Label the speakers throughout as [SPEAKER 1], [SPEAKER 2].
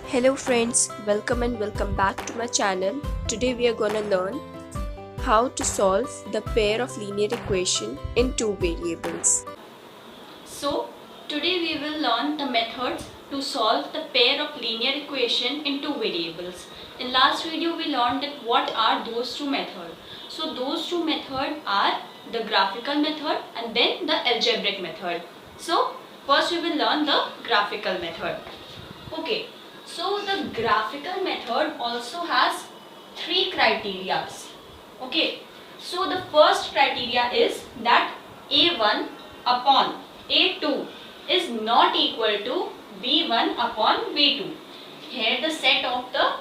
[SPEAKER 1] Hello friends, welcome back to my channel. Today we are gonna learn how to solve the pair of linear equation in two variables.
[SPEAKER 2] So today we will learn the methods to solve the pair of linear equation in two variables. In last video we learned that what are those two methods. So those two methods are the graphical method and then the algebraic method. So first we will learn the graphical method. Okay, so the graphical method also has three criteria. Okay, so the first criteria is that a1 upon a2 is not equal to b1 upon b2. Here the set of the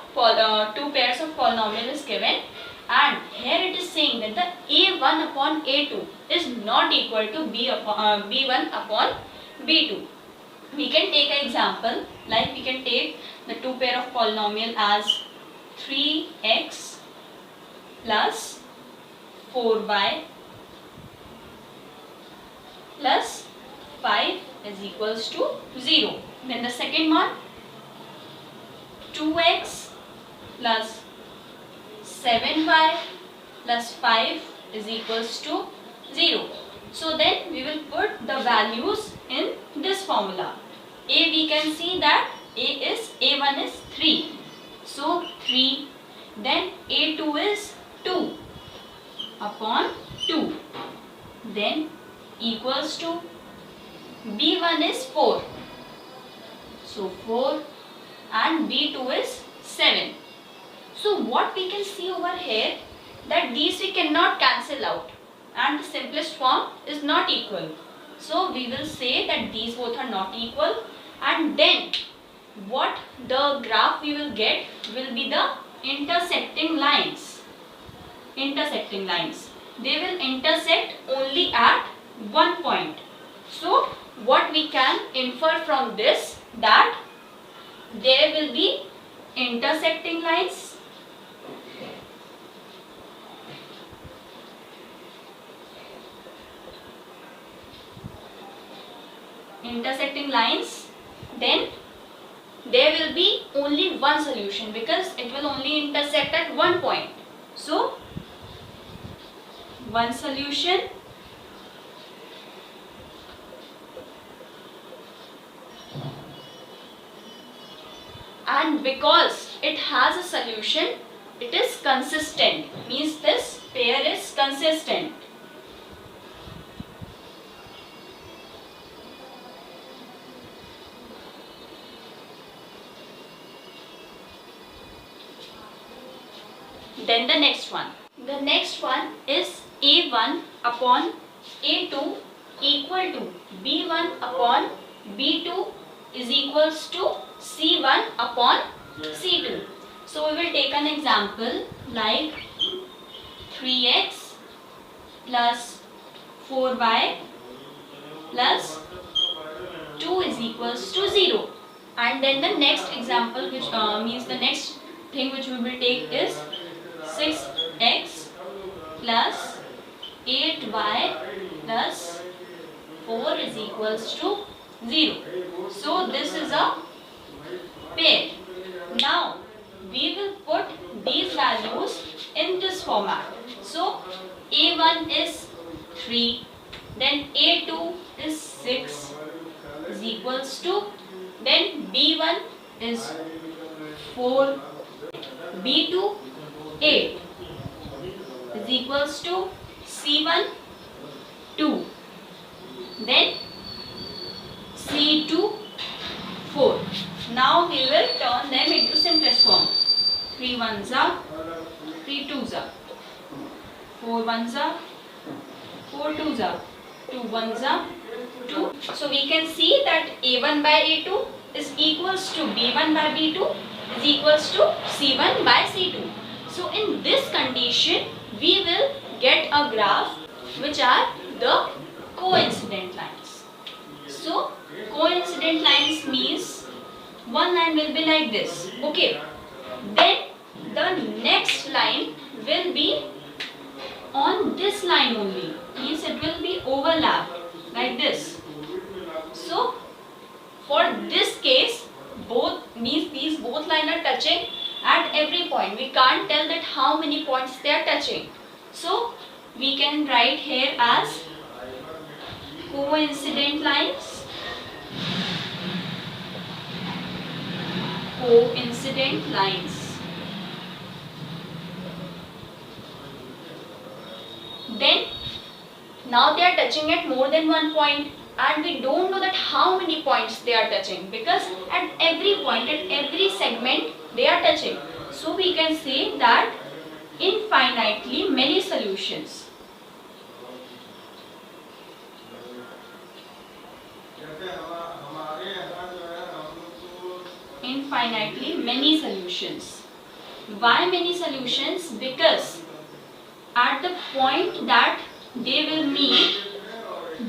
[SPEAKER 2] two pairs of polynomial is given, and here it is saying that the a1 upon a2 is not equal to b1 upon b2. We can take an example, like we can take the two pair of polynomial as 3x plus 4y plus 5 is equals to 0. Then the second one, 2x plus 7y plus 5 is equals to 0. So then we will put the values in this formula. A, we can see that A1 is 3. So 3. Then A2 is 2 upon 2. Then equals to B1 is 4. So 4 and B2 is 7. So what we can see over here, that these we cannot cancel out and the simplest form is not equal. So we will say that these both are not equal, and then what the graph we will get will be the intersecting lines. Intersecting lines. They will intersect only at one point. So what we can infer from this, that there will be intersecting lines then there will be only one solution because it will only intersect at one point. So one solution, and because it has a solution, it is consistent, means this pair is consistent. Then the next one. The next one is A1 upon A2 equal to B1 upon B2 is equals to C1 upon C2. So we will take an example like 3x plus 4y plus 2 is equals to 0. And then the next example, which means the next thing which we will take is 6x plus 8y plus 4 is equals to 0. So this is a pair. Now we will put these values in this format. So a1 is 3, then a2 is 6 is equals to, then b1 is 4, b2 8 is equals to C1 2, then C2 4. Now we will turn them into simplest form. 3 ones are, 3 twos are, 4 ones are, 4 twos are, 2 ones are, 2. So we can see that A1 by A2 is equals to B1 by B2 is equals to C1 by C2. So in this condition, we will get a graph which are the coincident lines. So coincident lines means one line will be like this. Okay. Then the next line will be on this line only. Means it will be overlap like this. So for this case, both means these both lines are touching at every point. We can't tell that how many points they are touching. So we can write here as coincident lines. Coincident lines. Then now they are touching at more than one point, and we don't know that how many points they are touching, because at every point, at every segment they are touching. So we can say that infinitely many solutions. Infinitely many solutions. Why many solutions? Because at the point that they will meet,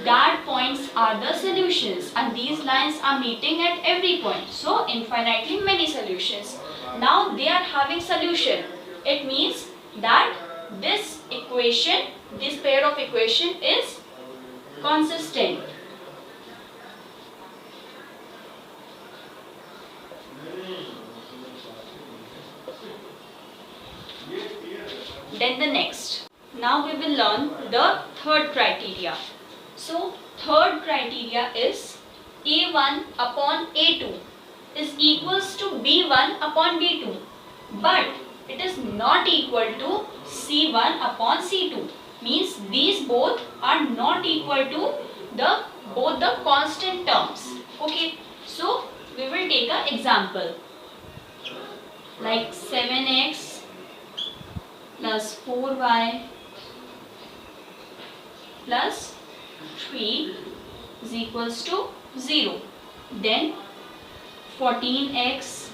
[SPEAKER 2] that points are the solutions, and these lines are meeting at every point. So infinitely many solutions. Now they are having solution. It means that this equation, this pair of equation is consistent. Then the next. Now we will learn the third criteria. So third criteria is A1 upon A2 is equals to B1 upon B2, but it is not equal to C1 upon C2. Means these both are not equal to both the constant terms. Okay, so we will take an example like 7x plus 4y plus 3 is equals to 0. Then 14x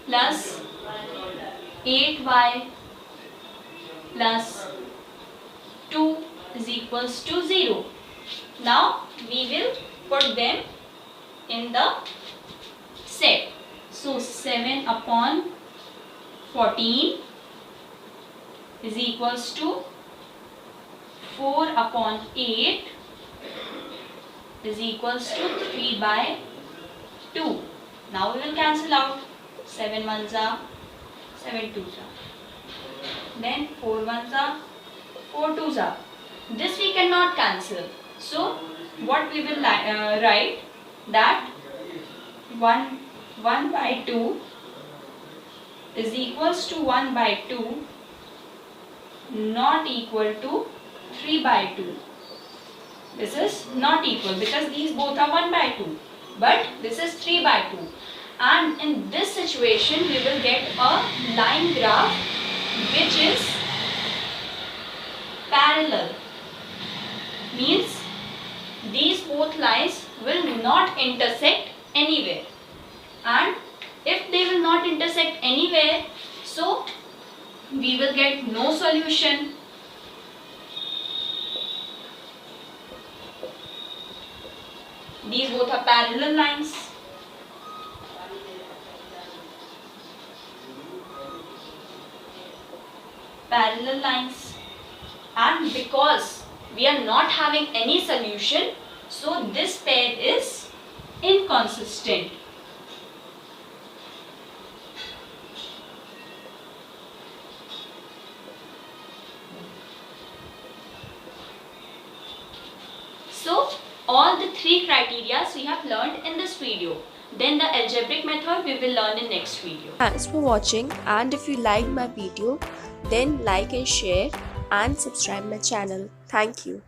[SPEAKER 2] plus 8y plus 2 is equals to 0. Now we will put them in the set. So 7 upon 14 is equals to 4 upon 8 is equals to 3 by 2. Now we will cancel out. 7 ones are 7 twos are. Then 4 ones are 4 twos are. This we cannot cancel. So what we will write, that 1 by 2 is equals to 1 by 2 not equal to 3 by 2. This is not equal because these both are 1 by 2, but this is 3 by 2. And in this situation we will get a line graph which is parallel. Means these both lines will not intersect anywhere, and if they will not intersect anywhere, so we will get no solution. These both are parallel lines. Parallel lines. And because we are not having any solution, so this pair is inconsistent. So all the three criteria we have learned in this video. Then the algebraic method we will learn in next video.
[SPEAKER 1] Thanks for watching, and if you liked my video, then like and share and subscribe my channel. Thank you.